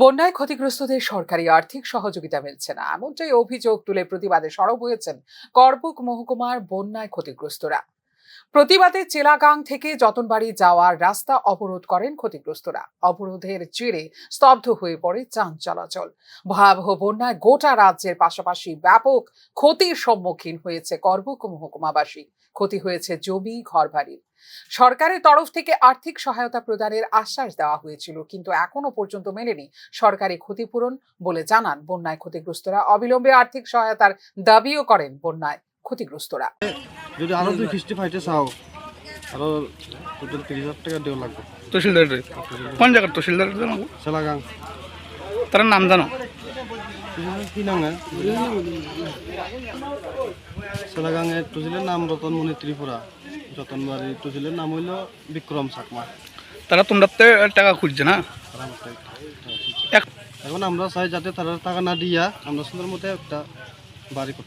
বন্যায় ক্ষতিগ্রস্তদের সরকারি আর্থিক সহযোগিতা মিলছে না, এমনটাই অভিযোগ তুলে প্রতিবাদে সরব হয়েছেন করবুক মহকুমার বন্যায় ক্ষতিগ্রস্তরা। প্রতিবাদে চেলাগাং থেকে যতনবাড়ি যাওয়ার রাস্তা অবরোধ করেন ক্ষতিগ্রস্তরা। অবরোধের জেরে স্তব্ধ হয়ে পড়ে যান চলাচল। ভয়াবহ বন্যায় গোটা রাজ্যের পাশাপাশি ব্যাপক ক্ষতির সম্মুখীন হয়েছে করবুক মহকুমাবাসী। ক্ষতি হয়েছে জমি, ঘরবাড়ির। সরকারের তরফ থেকে আর্থিক সহায়তা প্রদানের আশ্বাস দেওয়া হয়েছিল, কিন্তু এখনো পর্যন্ত মেলেনি সরকারি ক্ষতিপূরণ বলে জানান বন্যায় ক্ষতিগ্রস্তরা। অবিলম্বে আর্থিক সহায়তার দাবিও করেন বন্যায় ক্ষতিগ্রস্তরা। যদি আরো 2 কিস্তি পাইতে চাও আরো টোটাল 30,000 টাকা দেওয়া লাগবে। তহসিলদার কোন জায়গার তহসিলদার জানো? চেলাগাং। তার নাম জানো? কি নাম? চেলাগাং এর তহসিলের নাম রতনমণি ত্রিপুরা। যতনবাড়ি তহসিলের নাম হইল বিক্রম চাকমা। তারা তোমরা টাকা খুঁজছে না। এখন আমরা চাই যাতে তারা টাকা না দিয়া আমরা সুন্দর মতো একটা বাড়ি করতে